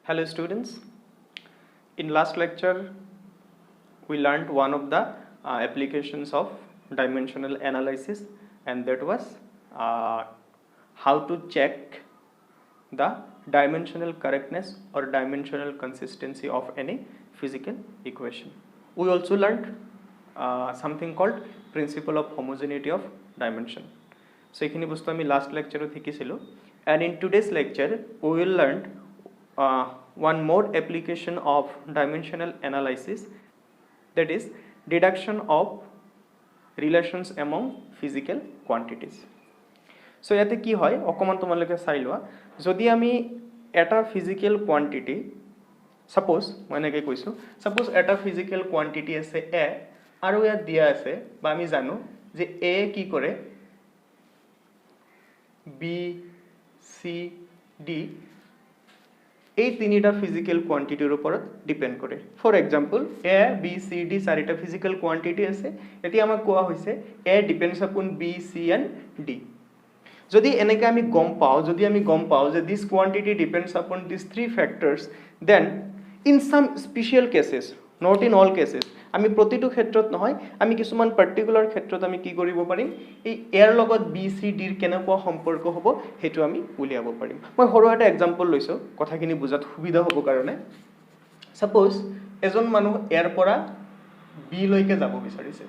Hello students, in last lecture we learned one of the applications of dimensional analysis, and that was how to check the dimensional correctness or dimensional consistency of any physical equation. We also learned something called principle of homogeneity of dimension. So এইখিনি বস্তু আমি last lecture শিকিছিলো, and in today's lecture we will learn one more application of dimensional analysis, that is deduction of relations among physical quantities. So ইয়াতে কি হয় অকমান তোমালোকে চাই লোৱা, যদি আমি এটা physical quantity suppose মই এনেকৈ কৈছো, suppose এটা physical quantity আছে a আৰু ইয়াত দিয়া আছে বা আমি জানো যে a কি কৰে b c d এই তিনিটা ফিজিক্যাল কোয়ান্টিটিৰ ওপৰত ডিপেন্ড কৰে. For example a b c d চাৰিটা ফিজিক্যাল কোয়ান্টিটি আছে. এতিয়া আমাক কোৱা হৈছে a depends upon b c and d. যদি এনেকৈ আমি গম পাওঁ যে this quantity depends upon these three factors, then in some special cases, not in all cases, আমি প্ৰতিটো ক্ষেত্ৰত নহয়, আমি কিছুমান পাৰ্টিকুলাৰ ক্ষেত্ৰত আমি কি কৰিব পাৰিম, এই এৰ লগত বি সি ডিৰ কেনেকুৱা সম্পৰ্ক হ'ব সেইটো আমি উলিয়াব পাৰিম. মই সৰু এটা এক্সাম্পল লৈছো কথাখিনি বুজাত সুবিধা হ'ব কাৰণে. সাপোজ এজন মানুহ এৰ পৰা বি লৈকে যাব বিচাৰিছে.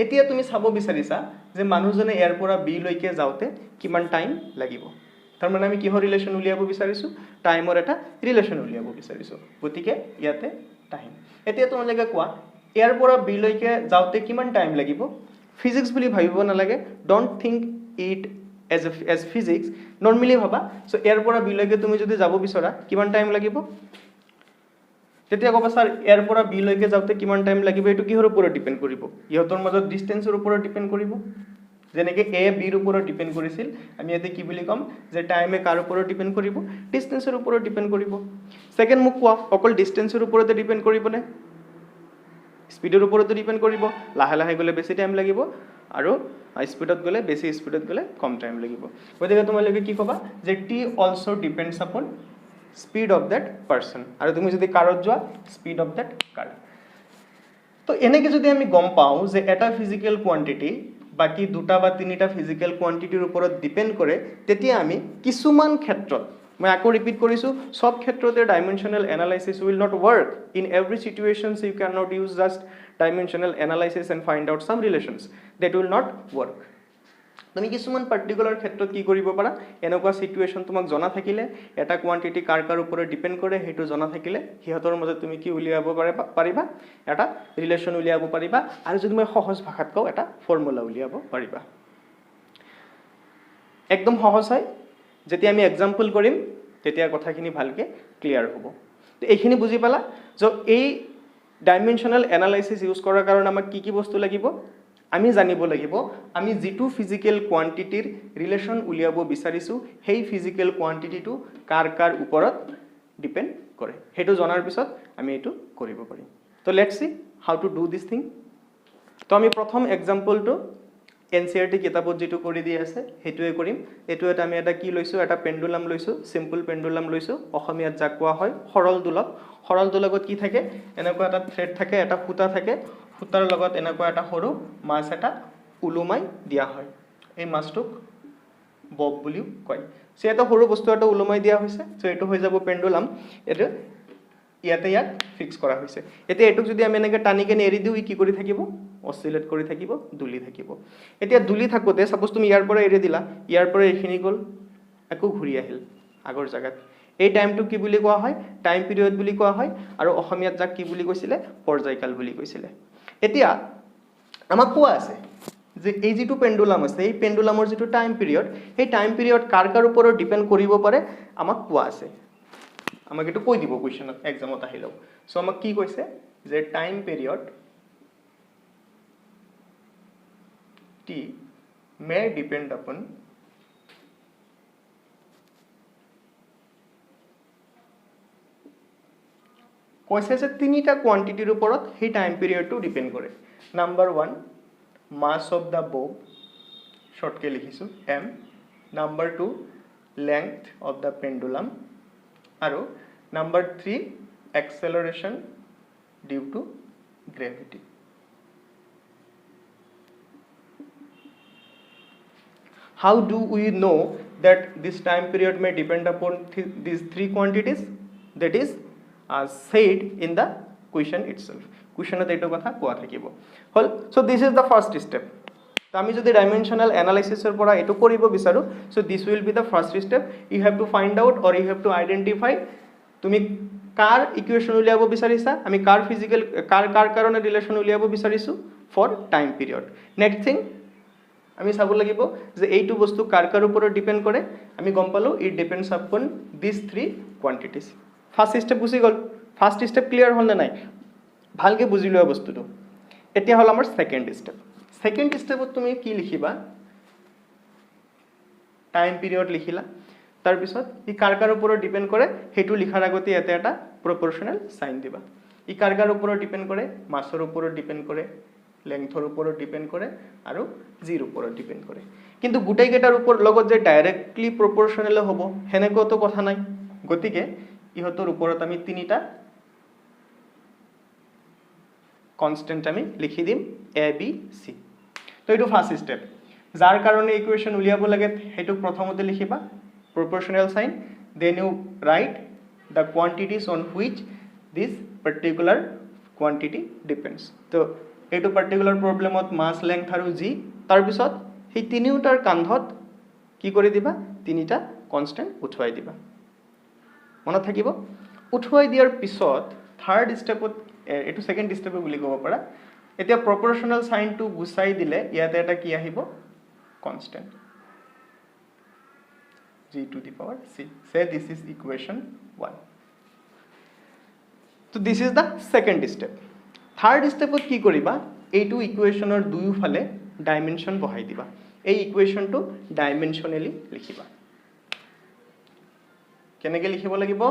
এতিয়া তুমি চাব বিচাৰিছা যে মানুহজনে এৰ পৰা বি লৈকে যাওঁতে কিমান টাইম লাগিব. তাৰমানে আমি কিহৰ ৰিলেশ্যন উলিয়াব বিচাৰিছো, টাইমৰ এটা ৰিলেশ্যন উলিয়াব বিচাৰিছো. গতিকে ইয়াতে টাইম. এতিয়া তোমালোকে কোৱা এৰ পৰা বি লৈকে যাওঁতে কিমান টাইম লাগিব. ফিজিক্স বুলি ভাবিব নালাগে, don't think it as physics, normally ভাবা. সো এৰ পৰা বি লৈকে তুমি যদি যাব বিচৰা কিমান টাইম লাগিব, তেতিয়া ক'বা স্যাৰ এৰ পৰা বি লৈকে যাওঁতে কিমান টাইম লাগিব. এইটো কিহৰ ওপৰত ডিপেন্ড কৰিব, ইহঁতৰ মাজত ডিস্টেন্সৰ ওপৰত ডিপেন্ড কৰিব. যেনেকৈ এ বিৰ ওপৰত ডিপেন্ড কৰিছিল, আমি ইয়াতে কি বুলি ক'ম যে টাইমে কাৰ ওপৰত ডিপেন্ড কৰিব, ডিস্টেন্সৰ ওপৰত ডিপেন্ড কৰিব. সেকেন্ড মোক কোৱা অকল ডিস্টেন্সৰ ওপৰতে ডিপেন্ড কৰিবনে, স্পীডৰ ওপৰতো ডিপেন্ড কৰিব. লাহে লাহে গ'লে বেছি টাইম লাগিব আৰু স্পীডত গ'লে বেছি স্পীডত গ'লে কম টাইম লাগিব. গতিকে তোমালোকে কি ক'বা যে টি অলছ' ডিপেন্ডছ আপন স্পীড অফ দ্যাট পাৰ্চন, আৰু তুমি যদি কাৰত যোৱা স্পীড অফ দ্যাট কাৰ. তো এনেকৈ যদি আমি গম পাওঁ যে এটা ফিজিক্যাল কোৱান্টিটি বাকি দুটা বা তিনিটা ফিজিক্যাল কোৱান্টিটিৰ ওপৰত ডিপেন্ড কৰে, তেতিয়া আমি কিছুমান ক্ষেত্ৰত, মই আকৌ ৰিপিট কৰিছোঁ, সব ক্ষেত্ৰতে dimensional analysis will not work. In every situations you can not use just dimensional analysis and find out some relations, that will not work. তুমি কিছুমান পাৰ্টিকুলাৰ ক্ষেত্ৰত কি কৰিব পাৰা, এনেকুৱা চিটুৱেশ্যন তোমাক জনা থাকিলে, এটা কোৱান্টিটি কাৰ কাৰ ওপৰত ডিপেন্ড কৰে সেইটো জনা থাকিলে, সিহঁতৰ মাজত তুমি কি উলিয়াব পাৰিবা, এটা ৰিলেশ্যন উলিয়াব পাৰিবা, আৰু যদি মই সহজ ভাষাত কওঁ এটা ফৰ্মুলা উলিয়াব পাৰিবা. একদম সহজ হয়, যেতিয়া আমি এক্সাম্পল কৰিম তেতিয়া কথাখিনি ভালকৈ ক্লিয়াৰ হ'ব. তো এইখিনি বুজি পালা যে এই ডাইমেনশ্যনেল এনালাইচিছ ইউজ কৰাৰ কাৰণে আমাক কি কি বস্তু লাগিব, আমি জানিব লাগিব আমি যিটো ফিজিক্যাল কোৱান্টিটিৰ ৰিলেশ্যন উলিয়াব বিচাৰিছোঁ সেই ফিজিক্যাল কোৱান্টিটিটো কাৰ কাৰ ওপৰত ডিপেন্ড কৰে. সেইটো জনাৰ পিছত আমি এইটো কৰিব পাৰিম. তো let's C how to do this thing. তো আমি প্ৰথম এক্সাম্পলটো NCERT কিতাপত যেটো কৰি দি আছে সেইটোৱে কৰিম. এইটো এটা আমি এটা কি লৈছোঁ, এটা পেণ্ডুলাম লৈছোঁ, চিম্পল পেণ্ডুলাম লৈছোঁ. অসমীয়াত যাক কোৱা হয় সৰল দোলক. সৰল দোলকত কি থাকে, এনেকুৱা এটা থ্ৰেড থাকে, এটা সূতা থাকে, সূতাৰ লগত এনেকুৱা এটা সৰু মাছ এটা ওলোমাই দিয়া হয়. এই মাছটোক বব বুলিও কয়. সো এটা সৰু বস্তু এটা ওলোমাই দিয়া হৈছে, সো এইটো হৈ যাব পেণ্ডুলাম. এইটো ইয়াতে ইয়াত ফিক্স কৰা হৈছে. এতিয়া এইটোক যদি আমি এনেকৈ টানি কেনে এৰি দিওঁ, ই কি কৰি থাকিব, অচিলেট কৰি থাকিব, দুলি থাকিব. এতিয়া দুলি থাকোঁতে সাপোজ তুমি ইয়াৰ পৰা এৰি দিলা, ইয়াৰ পৰা এইখিনি গ'ল, আকৌ ঘূৰি আহিল আগৰ জাগাত. এই টাইমটো কি বুলি কোৱা হয়, টাইম পিৰিয়ড বুলি কোৱা হয়, আৰু অসমীয়াত যাক কি বুলি কৈছিলে, পৰ্যায়কাল বুলি কৈছিলে. এতিয়া আমাক কোৱা আছে যে এই যিটো পেণ্ডুলাম আছে, এই পেণ্ডুলামৰ যিটো টাইম পিৰিয়ড, সেই টাইম পিৰিয়ড কাৰ কাৰ ওপৰত ডিপেন্ড কৰিব পাৰে আমাক কোৱা আছে. আমাক এইটো কৈ দিব কুৱেশ্যনত, এক্সামত আহিলেও. সো আমাক কি কৈছে যে টাইম পিৰিয়ড টি মে ডিপেন্ড আপন কৈছে যে তিনিটা কোৱান্টিটিৰ ওপৰত সেই টাইম পিৰিয়ডটো ডিপেন্ড কৰে. নাম্বাৰ 1 মাছ অফ দ্য বব, শৰ্টকৈ লিখিছোঁ m. Number 2 length of the pendulum, আৰু Number 3, acceleration due to gravity. How do we know that this time period may depend upon these three quantities? That is said in the question itself. Question eto kotha koa thakibo. So this is the first step. So আমি যদি dimensional analysis এর পড়া এটো করিব বিচাৰো, so this will be the first step. You have to find out or you have to identify তুমি কার equation উলিয়াব বিচাৰিছা, আমি কাৰ ফিজিক্যাল কাৰ কাৰণে ৰিলেশন উলিয়াব বিচাৰিছো for time period. Next thing আমি চাব লাগিব যে এইটো বস্তু কার কার উপর ডিপেন্ড করে, আমি গম পালো it depends upon this three quantities. First step বুঝি গল, ফার্স্ট স্টেপ ক্লিয়ার হল না নাই, ভালকে বুঝি লোৱা বস্তুটো. এতিয়া হল আমাৰ সেকেন্ড স্টেপ. সেকেন্ড স্টেপত তুমি কি লিখিবা, টাইম পিরিয়ড লিখিলা, তার পিছত ই কার কার উপর ডিপেন্ড করে হেতু লিখার আগতে ইয়াতে এটা প্রপোর্শনাল সাইন দিবা. ই কার কার উপর ডিপেন্ড করে, মাসৰ উপৰ ডিপেন্ড কৰে, লেংথৰ উপৰ ডিপেন্ড কৰে আৰু জিৰ উপৰ ডিপেন্ড কৰে. কিন্তু গোটেই কেটাৰ উপৰ লগত যে ডাইৰেক্টলি প্ৰপোৰ্শনাল হ'ব হেনেকৈ তো কথা নাই. গতিকে ইহতৰ উপৰত আমি তিনিটা কনস্ট্যান্ট আমি লিখি দিম এ বি সি. তো এইটো ফার্স্ট স্টেপ. যার কারণে ইকুয়েশন উলিয়াব লাগে হেতু প্রথমতে লিখিবা proportional sign, then you write the quantities on which this particular quantity depends. তো এইটো particular problemত mass length আৰু g, তাৰ পিছত এই তিনিওটাৰ কান্ধত কি কৰি দিবা, তিনিটা কনস্ট্যান্ট উঠুৱাই দিবা. মনত থাকিব. উঠুৱাই দিয়াৰ পিছত থাৰ্ড স্টেপত এইটো সেকেন্ড স্টেপ বুলি ক'ব পাৰা. এতিয়া proportional sign টো গুচাই দিলে ইয়াতে এটা কি আহিব, constant g to the power c. Say this is equation 1. So this is the second step. Third step ot ki koriba, এইটো ইকুয়েশনৰ দুইফালে ডাইমেনশন বহাই দিবা. এই ইকুয়েশনটো ডাইমেনশনালি লিখিবা. কেনেকৈ লিখিব লাগিব,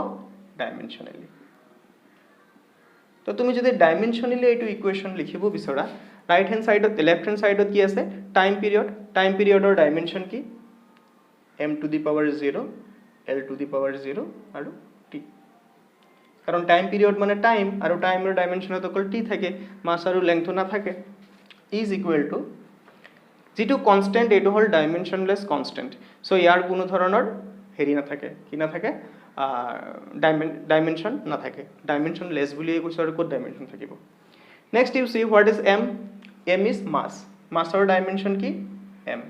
ডাইমেনশনালি. তো তুমি যদি ডাইমেনশনালি এইটো ইকুয়েশন লিখিব বিচৰা, ৰাইট হ্যান্ড সাইডত লেফট হ্যান্ড সাইডত কি আছে, টাইম পিৰিয়ড. টাইম পিৰিয়ডৰ ডাইমেনশন কি, m to the power 0, l to the power 0 আৰু t. কাৰণ টাইম পিৰিয়ড মানে টাইম আৰু টাইমৰ ডাইমেনশনত অকল t থাকে, মাস আৰু লেংথ না থাকে. ইজ ইকুয়াল টু যেটো কনস্ট্যান্ট এইটো হল ডাইমেনশনলেস কনস্ট্যান্ট. সো ইয়াৰ কোনো ধৰণৰ হেৰি না থাকে, কি না থাকে, ডাইমেনশন না থাকে. ডাইমেনশনলেস বুলি কৈছো আৰু ক'ত ডাইমেনশন থাকিব. Next you see what is m. m is mass. মাসৰ ডাইমেনশন কি, m.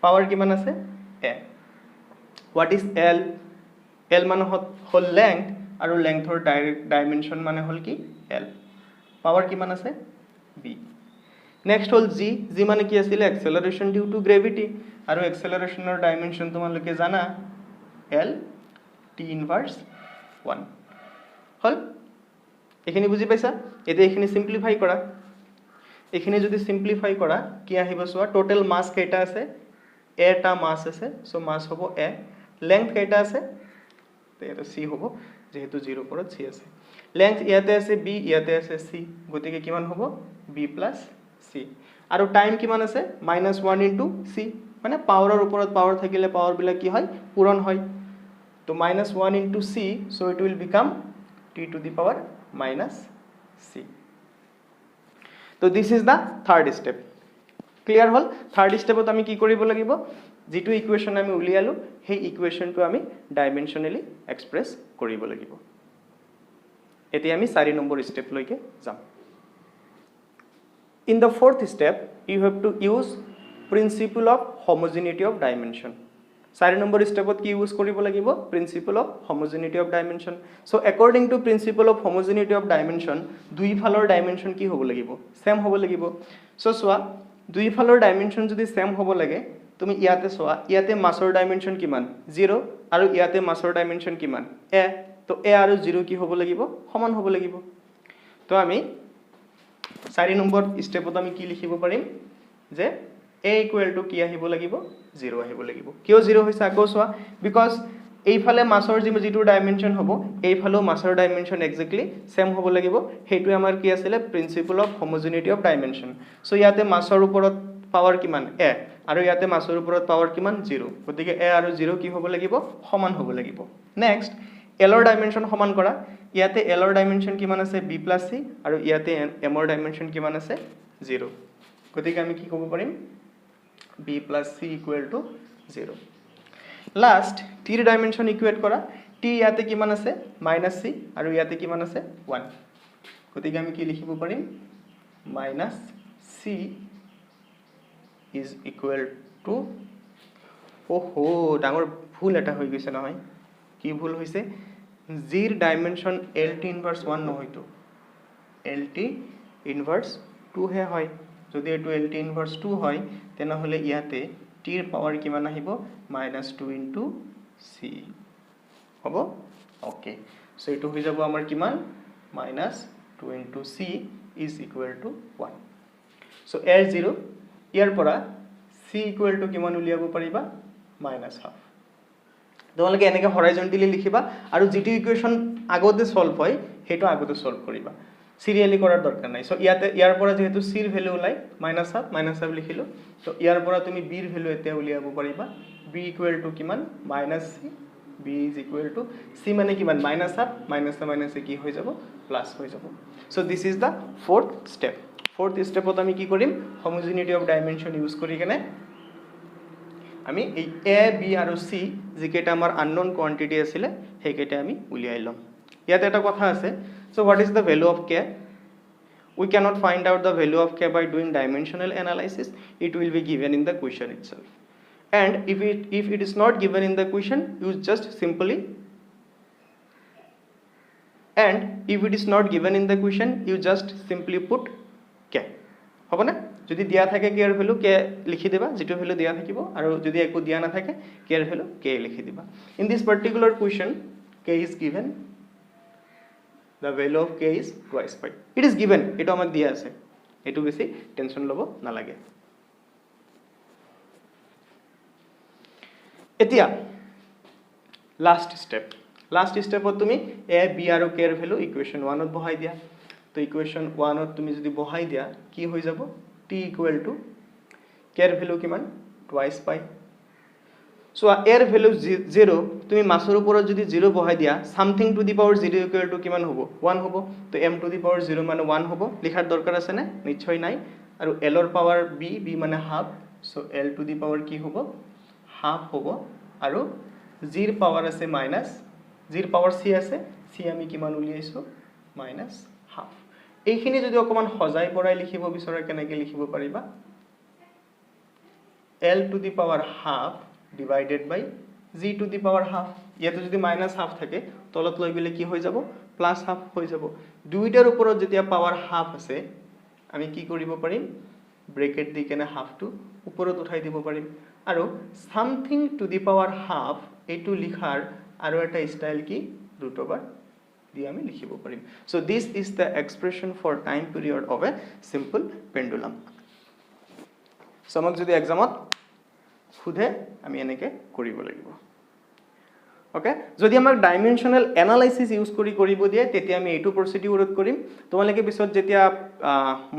পাওয়ার কিমান আছে, a. What is l. l মানে হল লেংথ আৰু লেংথৰ ডাইরেক্ট ডাইমেনশন মানে হল কি, l. পাওয়ার কিমান আছে, b. নেক্সট হল g. g মানে কি আছিল, এক্সেলারেশন ডিউ টু গ্ৰেভিটি, আৰু এক্সেলাৰেশনৰ ডাইমেনশন তোমালোকে জানা, l t ইনভাৰ্স 1 হল. এখিনি বুজি পাইছা. এতিয়া এখিনি সিম্পলিফাই কৰা. এখিনি যদি সিম্পলিফাই কৰা কি আহিব চোৱা, টোটাল মাস কেইটা আছে, এটা মাস আছে, সো মাস হবো a. লেংথ কেইটা আছে, তো এটা c হবো, যেহেতু 0 ওপৰত c আছে. লেংথ ইয়াতে আছে b, ইয়াতে আছে c, গতিকে কিমান হবো, b প্লাস c. আৰু টাইম কিমান আছে, -1 ইনটু c, মানে পাওয়াৰৰ ওপৰত পাওয়াৰ থাকিলে পাওয়াৰ বিলাক কি হয়, পূৰণ হয়. তো -1 into c, so it will become t to the power -c. তো this is the third step. Clear হল. থার্ড স্টেপত আমি কি কৰিব লাগিব, যেটো ইকুয়েশন আমি উলিয়ালো সেই ইকুয়েশনটো আমি ডাইমেনশনালি এক্সপ্ৰেস কৰিব লাগিব. এতিয়া আমি 4 নম্বৰ স্টেপ লৈকে যাম. In the fourth step you have to use principle of homogeneity of dimension. 4 নম্বৰ স্টেপত কি ইউজ কৰিব লাগিব, principle of homogeneity of dimension. So according to principle of homogeneity of dimension দুইফালৰ ডাইমেনশন কি হ'ব লাগিব, সেম হ'ব লাগিব. সো চোৱা, দুইফালৰ ডাইমেনশন যদি সেম হ'ব লাগে, তুমি ইয়াতে চোৱা, ইয়াতে মাসৰ ডাইমেনশন কিমান, 0, আৰু ইয়াতে মাসৰ ডাইমেনশন কিমান, a. তো a আৰু 0 কি হ'ব লাগিব, সমান হ'ব লাগিব. তো আমি 4 নম্বৰ স্টেপত আমি কি লিখিব পাৰিম, যে a ইকুৱেল টু কি আহিব লাগিব, 0 আহিব লাগিব. কিয় 0 হৈছে আকৌ চোৱা, বিকজ এইফালে মাসৰ যেটো ডাইমেনশন হ'ব, এইফালেও মাসৰ ডাইমেনশন এক্সাক্টলি সেম হ'ব লাগিব. সেইটোৱে আমাৰ কি আছিলে, principle of homogeneity of dimension. So ইয়াতে মাসৰ ওপৰত পাৱাৰ কিমান, a, আৰু ইয়াতে মাছৰ ওপৰত পাৱাৰ কিমান 0 গতিকে a আৰু 0 কি হ'ব লাগিব সমান হ'ব লাগিব নেক্সট l ৰ ডাইমেনশন সমান কৰা ইয়াতে l ৰ ডাইমেনশন কিমান আছে b + c আৰু ইয়াতে m ৰ ডাইমেনশন কিমান আছে 0 গতিকে আমি কি ক'ব পাৰিম b + c = 0 লাষ্ট t ৰ ডাইমেনশন ইকুৱেট কৰা t ইয়াতে কিমান আছে -c আৰু ইয়াতে কিমান আছে 1 গতিকে আমি কি লিখিব পাৰিম -c is equal to ওহো ডাঙৰ ভুল এটা হৈ গৈছে নহয় কি ভুল হৈছে জিৰ ডাইমেনশন lt ইনভার্স 1 নহয়তো lt ইনভার্স 2 হে হয় যদি এটো lt ইনভার্স 2 হয় তেনেহলে ইয়াতে t ৰ পাৱাৰ কিমান আহিব -2 * c হ'ব ওকে সো এটো হৈ যাব আমাৰ কিমান -2 * c is equal to 1 so r 0 ইয়াৰ পৰা c equal to কিমান উলিয়াব পাৰিবা -1/2 তোমালোকে এনেকৈ হৰাইজন্টালি লিখিবা আৰু যেটো ইকুৱেচন আগতে সলভ হয় হেটো আগতে সলভ কৰিবা সিৰিয়ালি কৰাৰ দৰকাৰ নাই সো ইয়াৰ পৰা যেহেতু c ৰ ভ্যালু ওলাই -1/2 লিখিলো তো ইয়াৰ পৰা তুমি b ৰ ভ্যালু এতিয়া উলিয়াব পাৰিবা b equal to কিমান -c b is equal to c মানে কিমান -1/2 - কি হৈ যাব প্লাস হৈ যাব so this is the fourth step fourth stepত আমি কি কৰিম হোমোজেনিটি অফ ডাইমেনশন ইউজ কৰি কেনে আমি এই a b আৰু c যিকেটা আমাৰ আননোন কোয়ান্টিটি আছিল হেকেটা আমি উলিয়াই লম ইয়াতে এটা কথা আছে so what is the value of k we cannot find out the value of k by doing dimensional analysis it will be given in the question itself and if it is not given in the question you just simply and if it is not given in the question you just simply put k হ'ব না যদি দিয়া থাকে k এর value k লিখি দিবা যেটো value দিয়া থাকিব আৰু যদি একো দিয়া না থাকে k এর ভ্যালু k লিখি দিবা in this particular question k is given the value of k is twice pi it is given এটো আমাক দিয়া আছে এটো বেশি টেনশন লব না লাগে এতিয়া লাস্ট স্টেপত তুমি a b আৰু k এর ভ্যালু ইকুয়েশন 1 ত বহাই দিয়া তো ইকুয়েশন 1 ত তুমি যদি বহাই দিয়া কি হৈ যাব t equal to k এর ভ্যালু কিমান twice pi সো এর ভ্যালু 0 তুমি মাসৰ ওপৰত যদি 0 বহাই দিয়া something to the power 0 equal to কিমান হ'ব 1 হ'ব তো m টু দি পাৱাৰ 0 মানে 1 হ'ব লিখাৰ দৰকাৰ আছে না নিশ্চয় নাই আৰু l ৰ পাৱাৰ b মানে half so l two the power কি হ'ব হাফ হ'ব আৰু g ৰ পাৱাৰ আছে মাইনাস g ৰ পাৱাৰ c আছে c আমি কিমান উলিয়াইছো -হাফ এইখিনি যদি অকমান সজাই পৰাই লিখিব বিচৰা কেনেকৈ লিখিব পাৰিবা l two the power half divided by g to the power half ইয়াতে যদি -হাফ থাকে তলত লৈ গলে কি হৈ যাব +হাফ হৈ যাব দুইটাৰ ওপৰত যেতিয়া পাৱাৰ হাফ আছে আমি কি কৰিব পাৰিম ব্ৰেকেট দি কেনে হাফটো ওপৰত উঠাই দিব পাৰিম আৰু something to the power half এটো লিখাৰ আৰু এটা স্টাইল কি √/ দি আমি লিখিব পাৰিম so this is the expression for time period of a simple pendulum so আমাক যদি এক্সামত খুদে আমি এনেকে কৰিব লাগিব ওকে যদি আমাক ডাইমেনশনাল এনালাইসিস ইউজ কৰিব দিয়ে তেতিয়া আমি এইটো প্ৰসিডিউৰত কৰিম তোমালোকে পিছত যেতিয়া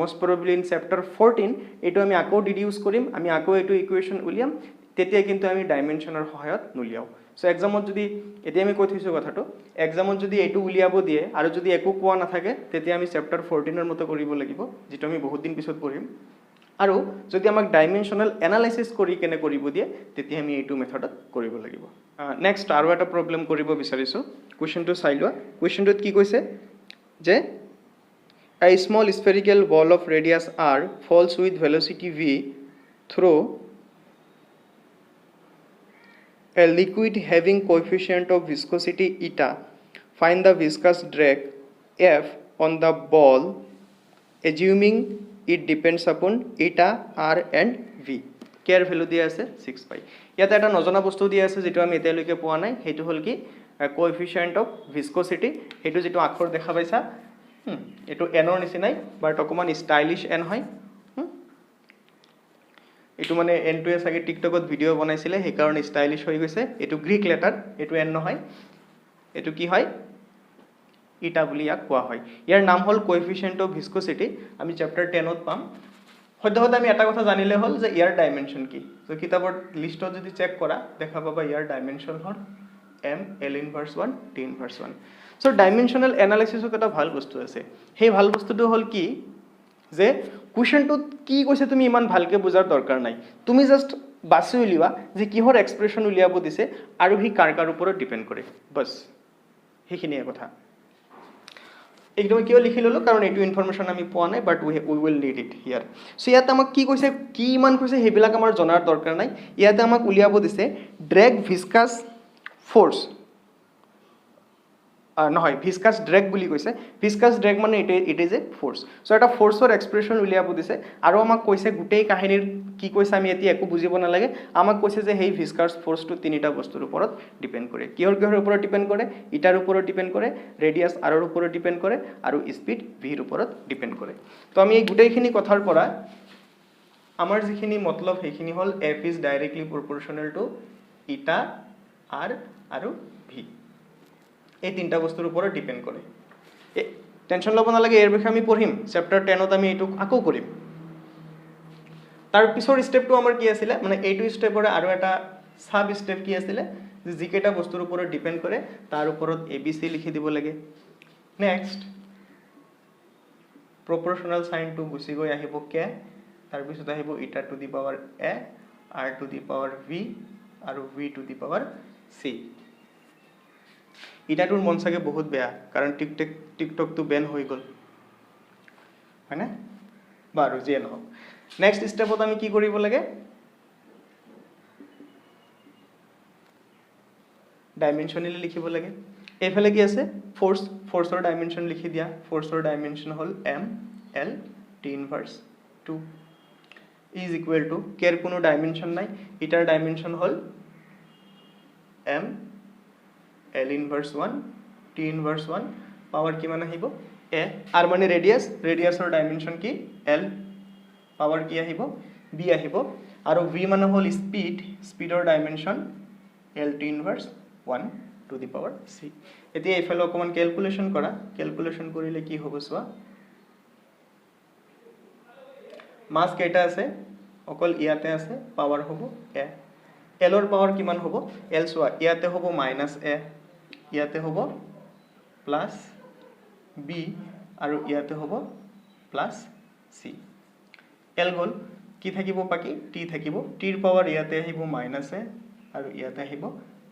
মোস্ট প্ৰবাবলি ইন চেপ্টাৰ 14 এইটো আমি আকৌ ডিডিউস কৰিম আমি আকৌ এইটো ইকুৱেচন উলিয়াম তেতিয়া কিন্তু আমি ডাইমেনশনৰ সহায়ত নুলিয়াও সো এক্সামত যদি এতিয়া আমি কৈ থৈছো কথাটো এক্সামত যদি এইটো উলিয়াব দিয়ে আৰু যদি একো কোৱা নাথাকে তেতিয়া আমি চেপ্টাৰ 14 ৰ মতে কৰিব লাগিব যেটো আমি বহুত দিন পিছত পঢ়িম আৰু যদি আমাক ডাইমেনশনাল এনালাইসিস কৰি কেনে কৰিব দিয়ে তেতিয়া আমি এইটো মেথডত কৰিব লাগিব নেক্সট আৰু এটা প্ৰবলেম কৰিব বিচাৰিছো কোৱেশ্চনটো চাই লোৱা কোৱেশ্চনটোত কি কৈছে যে a small spherical ball of radius r falls with velocity v through a liquid having coefficient of viscosity eta find the viscous drag f on the ball assuming it depends upon eta r and v k এর value দিয়া আছে 6 pi ইয়াতে এটা নজনা বস্তু দিয়া আছে যেটো আমি এতিয়ালৈকে পোৱা নাই হেতু হল কি কোএফিশিয়েন্ট অফ ভিসকোসিটি হেতু যেটো আখৰ দেখা পাইছা এটো n ৰ নিচিনাই বাট অকমান স্টাইলিশ n হয় এটো মানে n টো এ সাগে টিকটকত ভিডিও বনাইছিলে হে কাৰণ স্টাইলিশ হৈ গৈছে এটো গ্ৰীক লেটাৰ এটো n নহয় এটো কি হয় ইটা বুলি ইয়াক কোৱা হয় ইয়াৰ নাম হল কোএফিশিয়েন্ট অফ ভিসকোসিটি আমি চ্যাপ্টাৰ 10 ত পাম সদ্যহতে আমি এটা কথা জানিলে হ'ল যে ইয়াৰ ডাইমেনশ্যন কি। তো কিতাপৰ লিষ্টত যদি চেক কৰা দেখা পাবা ইয়াৰ ডাইমেনশ্যন হ'ল m l inverse 1 t inverse 1। So dimensional এনালাইসিছত এটা ভাল বস্তু আছে, সেই ভাল বস্তুটো হ'ল কি যে কুৱেশ্যনটোত কি কৈছে তুমি ইমান ভালকে বুজাৰ দৰকাৰ নাই, তুমি জাষ্ট বাছি উলিওৱা যে কিহৰ এক্সপ্ৰেছন উলিয়াব দিছে আৰু সি কাৰ কাৰ ওপৰত ডিপেণ্ড কৰে, বছ সেইখিনিয়ে কথা। একদম কিয় লিখি ল'লো কাৰণ এইটো ইনফৰমেশ্যন আমি পোৱা নাই, বাট উই উইল নিড ইট হিয়াৰ। চ' ইয়াতে আমাক কি কৈছে, কি ইমান কৈছে সেইবিলাক আমাৰ জনাৰ দৰকাৰ নাই। ইয়াতে আমাক উলিয়াব দিছে ড্ৰেগ ভিস্কাছ ফ'ৰ্চ, নহয় ভিস্কাছ ড্ৰেগ বুলি কৈছে। ভিস্কাছ ড্ৰেগ মানে ইট ইজ এ ফ'ৰ্চ। চ' এটা ফ'ৰ্চৰ এক্সপ্ৰেছন উলিয়াব দিছে আৰু আমাক কৈছে গোটেই কাহিনীৰ কি কৈছে আমি এতিয়া একো বুজিব নালাগে, আমাক কৈছে যে সেই ভিস্কাছ ফ'ৰ্চটো তিনিটা বস্তুৰ ওপৰত ডিপেণ্ড কৰে। কিহৰ ওপৰত ডিপেণ্ড কৰে, ইটাৰ ওপৰত ডিপেণ্ড কৰে, ৰেডিয়াছ আৰৰ ওপৰত ডিপেণ্ড কৰে আৰু স্পীড ভিৰ ওপৰত ডিপেণ্ড কৰে। তো আমি এই গোটেইখিনি কথাৰ পৰা আমাৰ যিখিনি মতলব সেইখিনি হ'ল F is directly proportional to eta r আৰু ভি, এই তিনিটা বস্তুৰ ওপৰত ডিপেণ্ড কৰে। টেনশ্যন ল'ব নালাগে, ইয়াৰ বিষয়ে আমি পঢ়িম চেপ্টাৰ 10ত, আমি এইটো আকৌ কৰিম। তাৰ পিছৰ ষ্টেপটো আমাৰ কি আছিলে, মানে এইটো ষ্টেপৰে আৰু এটা সাব ষ্টেপ কি আছিলে যে যিকেইটা বস্তুৰ ওপৰত ডিপেণ্ড কৰে তাৰ ওপৰত ABC লিখি দিব লাগে। নেক্সট প্ৰপৰ্চনেল চাইনটো গুচি গৈ আহিব কে, তাৰপিছত আহিব ইটা to the power a, r to the power v আৰু v to the power c. ইটাটোৰ মন চাগে বহুত বেয়া কাৰণ টিকটকটো বেন হৈ গ'ল, হয়নে? বাৰু যিয়ে নহওক, নেক্সট ষ্টেপত আমি কি কৰিব লাগে, ডাইমেনশ্যনেলি লিখিব লাগে। এইফালে কি আছে ফ'ৰ্চৰ ডাইমেনশ্যন লিখি দিয়া। ফ'ৰ্চৰ ডাইমেনশ্যন হ'ল M L T inverse 2 is equal to কেৰ কোনো ডাইমেনশ্যন নাই, ইটাৰ ডাইমেনশ্যন হ'ল M L inverse 1 T inverse 1 power কিমান আহিব এ, আৰ মানে ৰেডিয়াছৰ ডাইমেনশ্যন কি এল, পাৱাৰ কি আহিব বি আহিব, আৰু ভি মানে হ'ল স্পীডৰ dimension L T inverse 1 to the power c. এতিয়া এইফালে অকণমান কেলকুলেশ্যন কৰা, কেলকুলেশ্যন কৰিলে কি হ'ব চোৱা, মাছ কেইটা আছে অকল ইয়াতে আছে, পাৱাৰ হ'ব এ, এলৰ পাৱাৰ কিমান হ'ব এল চোৱা, ইয়াতে হ'ব মাইনাছ এ, ইয়াতে হ'ব প্লাছ বি আৰু ইয়াতে হ'ব প্লাছ চি। এল গ'ল, কি থাকিব বাকী টি থাকিব, টিৰ পাৱাৰ ইয়াতে আহিব মাইনাছ এ আৰু ইয়াতে আহিব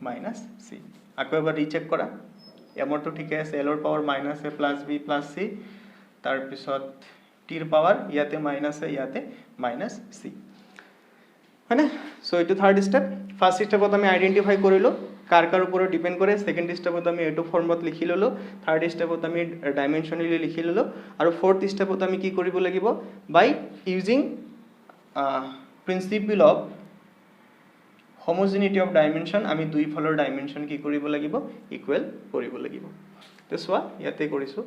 মাইনাছ চি। আকৌ এবাৰ ৰিচেক কৰা, এমৰটো ঠিকে আছে, এলৰ power minus A plus B plus C, তাৰপিছত টিৰ পাৱাৰ ইয়াতে মাইনাছ এ ইয়াতে মাইনাছ চি, হয়নে? চ' এইটো থাৰ্ড ষ্টেপ। ফাৰ্ষ্ট ষ্টেপত আমি আইডেণ্টিফাই কৰিলোঁ কাৰ কাৰ ওপৰত ডিপেণ্ড কৰে, ছেকেণ্ড ষ্টেপত আমি এইটো ফৰ্মত লিখি ল'লোঁ, থাৰ্ড ষ্টেপত আমি ডাইমেনশ্যনেলি লিখি ল'লোঁ, আৰু ফ'ৰ্থ ষ্টেপত আমি কি কৰিব লাগিব, by using principle of homogeneity of dimension আমি দুইফালৰ ডাইমেনশ্যন কি কৰিব লাগিব, ইকুৱেল কৰিব লাগিব। তো চোৱা ইয়াতে কৰিছোঁ,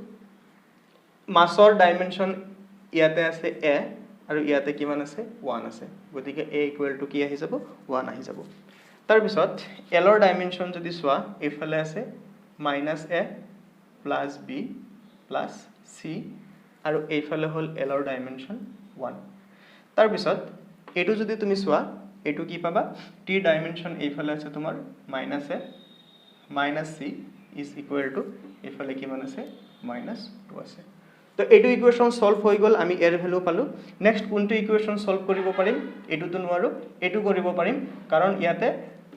মাছৰ ডাইমেনশ্যন ইয়াতে আছে এ আৰু ইয়াতে কিমান আছে 1 আছে, গতিকে এ ইকুৱেল টু কি আহি যাব 1 আহি যাব। তাৰপিছত এলৰ ডাইমেনশ্যন যদি চোৱা, এইফালে আছে minus A plus B plus C আৰু এইফালে হ'ল এলৰ ডাইমেনশ্যন 1। তাৰপিছত এইটো যদি তুমি চোৱা, এইটো কি পাবা, টিৰ ডাইমেনশ্যন এইফালে আছে তোমাৰ minus A minus C is equal two এইফালে কিমান আছে -2 আছে। তো এইটো ইকুৱেশ্যন সলভ হৈ গ'ল, আমি এৰ ভেলু পালোঁ। নেক্সট কোনটো ইকুৱেশ্যন সলভ কৰিব পাৰিম, এইটোতো নোৱাৰোঁ, এইটো কৰিব পাৰিম কাৰণ ইয়াতে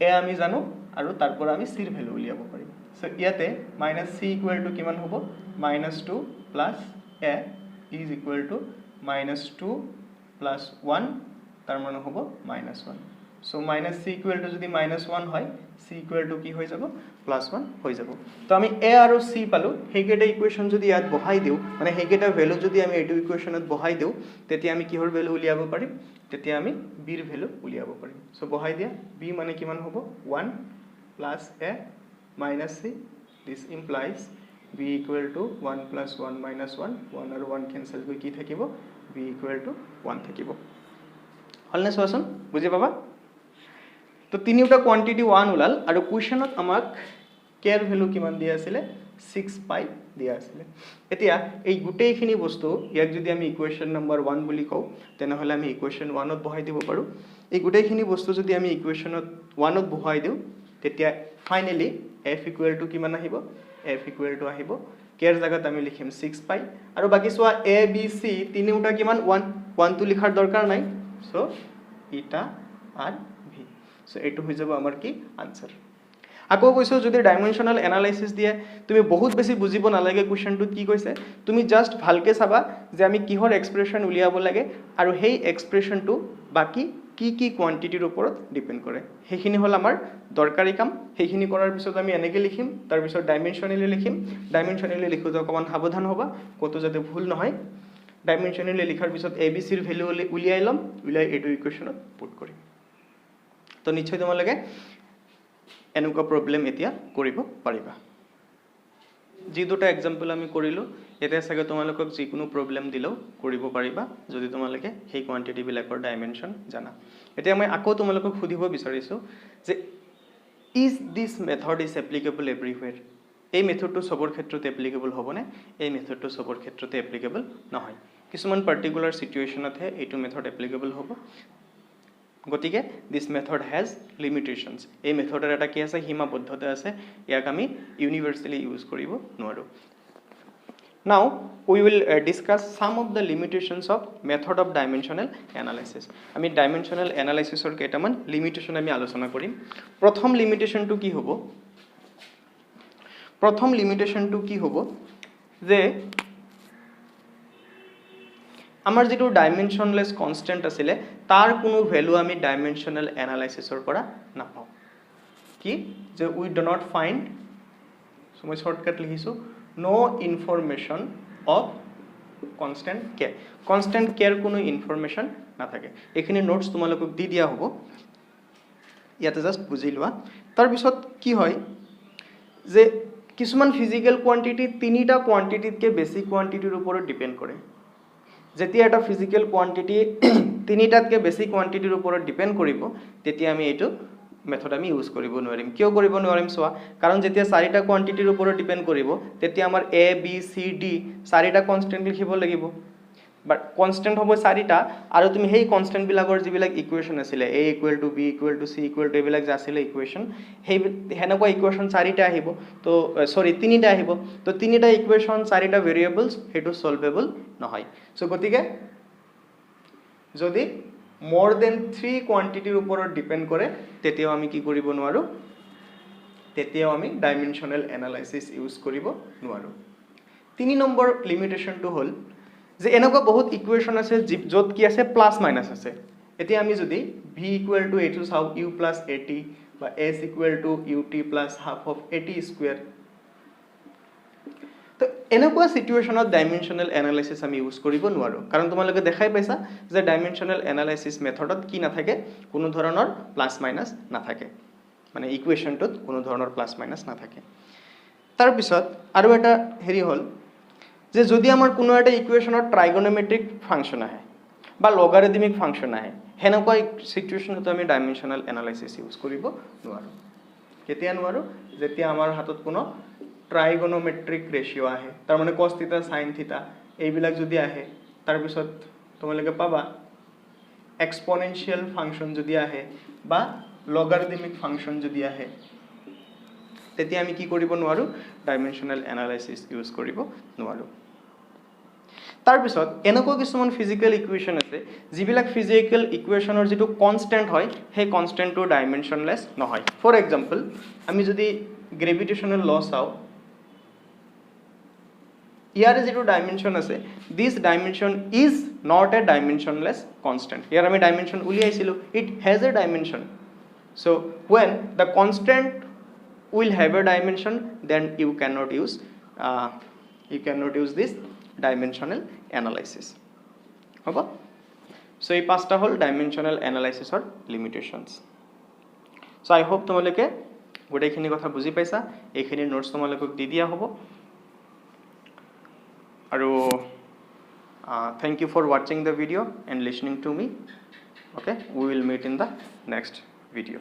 এ আমি জানো আৰু তাৰ পৰা আমি চিৰ ভেলু উলিয়াব পাৰিম। চ' ইয়াতে মাইনাছ চি ইকুৱেল টু কিমান হ'ব, -2 plus A is equal two -2 plus 1, তাৰ মানে হ'ব -1। চ' মাইনাছ চি ইকুৱেল টু যদি -1 হয়, চি ইকুৱেল টু কি হৈ যাব +1 হৈ যাব। তো আমি এ আৰু চি পালোঁ, সেইকেইটা ইকুৱেশ্যন যদি ইয়াত বহাই দিওঁ, মানে সেইকেইটা ভেলু যদি আমি এইটো ইকুৱেশ্যনত বহাই দিওঁ, তেতিয়া আমি কিহৰ ভেলু উলিয়াব পাৰিম, তেতিয়া আমি বিৰ ভেলু উলিয়াব পাৰিম। চ' বহাই দিয়া, বি মানে কিমান হ'ব 1 plus a minus c, this implies b equal to 1 plus 1 minus 1, 1 আৰু 1 কেঞ্চেল কৰি কি থাকিব, বি ইকুৱেল টু 1 থাকিব। হ'লনে চোৱাচোন, বুজি পাবা? তো তিনিওটা কোৱান্টিটি 1 ওলাল, আৰু কুৱেশ্যনত আমাক k এৰ ভ্যালু কিমান দিয়া আছিল 6 পাই দিয়া আছিল এতিয়া এই গুটেইখিনি বস্তু ইয়াক যদি আমি ইকুৱেশ্যন নম্বৰ 1 বুলি কও তেনেহলে আমি ইকুৱেশ্যন 1 ত বহাই দিব পাৰো এই গুটেইখিনি বস্তু যদি আমি ইকুৱেশ্যনত 1 ত বহাই দিও তেতিয়া ফাইনালি f = কিমান আহিব f = আহিব k এৰ জায়গাত আমি লিখিম 6 পাই আৰু বাকি সোয়া a b c তিনিটা কিমান 1 টো লিখাৰ দৰকাৰ নাই সো ইটা আৰ v সো এটো হৈ যাব আমাৰ কি আনসার আকৌ কৈছো যদি ডাইমেনশনাল এনালাইসিস দিয়ে তুমি বহুত বেছি বুজিব নালাগে কোৱেশ্চনটোত কি কৈছে তুমি জাস্ট ভালকে চাবা যে আমি কিহৰ এক্সপ্ৰেছন উলিয়াব লাগে আৰু সেই এক্সপ্ৰেছনটো বাকি কি কোয়ান্টিটিৰ ওপৰত ডিপেন্ড কৰে হেখিনি হল আমাৰ দৰকাৰী কাম হেখিনি কৰাৰ পিছত আমি এনেকে লিখিম তাৰ পিছত ডাইমেনশনালি লিখিম ডাইমেনশনালি লিখোতে অকমান সাৱধান হবা কতো যাতে ভুল নহয় ডাইমেনশনালি লিখাৰ পিছত abc ৰ ভ্যালু উলিয়াই লম উলিয়াই এটো ইকুৱেশ্যনত পুট কৰিম তো নিশ্চয় তোমালোকে এনেকুৱা প্ৰবলেম এতিয়া কৰিব পাৰিবা যি দুটা এক্সাম্পল আমি কৰিলো এতিয়া সাগে তোমালোকক যি কোনো প্ৰবলেম দিলেও কৰিব পাৰিবা যদি তোমালোকে সেই কোৱান্টিটি বিলাকৰ ডাইমেনশন জানা এতিয়া মই আকৌ তোমালোকক খুদিব বিচাৰিছো যে is this method is applicable everywhere এই মেথডটো সবৰ ক্ষেত্ৰত এপ্লিকেবল হ'বনে এই মেথডটো সবৰ ক্ষেত্ৰত এপ্লিকেবল নহয় কিছুমান পাৰ্টিকুলাৰ সিচুৱেচনতহে এইটো মেথড এপ্লিকেবল হ'ব গতিকে this method has limitations এই মেথডৰ এটা কি আছে সীমাবদ্ধতা আছে ইয়াক আমি ইউনিভাৰ্সালি ইউজ কৰিব নোৱাৰো now we will discuss some of the limitations of method of dimensional analysis আমি dimensional analysis or কেইটামান লিমিটেশন আমি আলোচনা কৰিম প্ৰথম লিমিটেশনটো কি হ'ব প্ৰথম লিমিটেশনটো কি হ'ব যে আমাৰ যেটো ডাইমেনশনলেস কনস্ট্যান্ট আছিল তাৰ কোনো ভ্যালু আমি ডাইমেনশনাল এনালাইসিসৰ পৰা নাপাও কি যে উই ডু নট ফাইন্ড সো মই শর্টকাট লিখিছো নো ইনফরমেশন অফ কনস্ট্যান্ট k এর কোনো ইনফরমেশন না থাকে এখানে নোটস তোমালোকক দি দিয়া হ'ব ইয়াতে জাস্ট বুজি লোৱা তাৰ পিছত কি হয় যে কিছুমান ফিজিক্যাল কোয়ান্টিটি তিনিটা কোয়ান্টিটিতকে বেছি কোয়ান্টিটিৰ ওপৰত ডিপেন্ড কৰে যেতিয়া এটা ফিজিক্যাল কোয়ান্টিটি তিনিটাতকে বেছি কোয়ান্টিটিৰ ওপৰত ডিপেন্ড কৰিব তেতিয়া আমি এইটো মেথড আমি ইউজ কৰিব নোৱাৰিম কিয় কৰিব নোৱাৰিম সোৱা কাৰণ যেতিয়া চাৰিটা কোয়ান্টিটিৰ ওপৰত ডিপেন্ড কৰিব তেতিয়া আমাৰ a b c d চাৰিটা কনস্ট্যান্ট লিখিব লাগিব বাট কনস্ট্যান্ট হ'ব চাৰিটা আৰু তুমি সেই কনস্ট্যান্ট বিলাকৰ যিবিলাক ইকুৱেচন আছিল a = b = c = এইবিলাক যে আছিল ইকুৱেচন সেই হেনেকুৱা ইকুৱেচন চাৰিটা আহিব তো সৰি তিনিটা আহিব তো তিনিটা ইকুৱেচন চাৰিটা ভেৰিয়েবলস হেতু সলভেবল নহয় সো গতিকে যদি more than 3 কোয়ান্টিটিৰ ওপৰত ডিপেন্ড কৰে তেতিয়াও আমি কি কৰিব নোৱাৰো তেতিয়াও আমি ডাইমেনশনাল এনালাইসিস ইউজ কৰিব নোৱাৰো 3 নম্বৰ লিমিটেশনটো হল যে এনেকুৱা বহুত ইকুৱেচন আছে যত কি আছে প্লাস মাইনাস আছে এতিয়া আমি যদি v = a to চাও u + at বা s = ut + half of at square তো এনেকুৱা সিচুৱেচনত ডাইমেনশনাল এনালাইসিস আমি ইউজ কৰিব নোৱাৰো কাৰণ তোমালোকে দেখাই পাইছা যে ডাইমেনশনাল এনালাইসিস মেথডত কি না থাকে কোনো ধৰণৰ প্লাস মাইনাস না থাকে মানে ইকুৱেচনটোত কোনো ধৰণৰ প্লাস মাইনাস না থাকে তাৰ পিছত আৰু এটা হেৰি হল যে যদি আমাৰ কোনো এটা ইকুৱেচনত ট্ৰাইগোনোমেট্ৰিক ফাংশন আহে বা লগাৰিদমিক ফাংশন আহে হেনেকুৱা সিচুৱেচনত আমি ডাইমেনশনাল এনালাইসিস ইউজ কৰিব নোৱাৰো কেতিয়া নোৱাৰো যেতিয়া আমাৰ হাতত কোনো ট্ৰাইগোনোমেট্ৰিক ৰেশিও আহে তাৰ মানে cos θ sin θ এইবিলাক যদি আহে তাৰ পিছত তোমালোকে পাবা এক্সপোনেনশিয়াল ফাংশন যদি আহে বা লগাৰিদমিক ফাংশন যদি আহে তেতিয়া আমি কি কৰিব নোৱাৰো ডাইমেনশনাল এনালাইসিস ইউজ কৰিব নোৱাৰো তাৰ পিছত এনেকুৱা কিছুমান ফিজিক্যাল ইকুৱেচন আছে যিবিলাক ফিজিক্যাল ইকুৱেচনৰ যেটো কনস্ট্যান্ট হয় সেই কনস্ট্যান্টটো ডাইমেনশনলেস নহয় ফৰ এক্সাম্পল আমি যদি গ্ৰেভিটেশনাল ল চাও ইয়াৰ যেটো ডাইমেনশন আছে this dimension is not a dimensionless constant ইয়াৰ আমি ডাইমেনশন উলিয়াইছিলো it has a dimension so when the constant will have a dimension then you cannot use this dimensional analysis hobo so ei pasta hol dimensional analysis or limitations so I hope tomaloke gode khini kotha buji paisa ekhini notes tomalokok di dia hobo aru thank you for watching the video and listening to me okay we will meet in the next video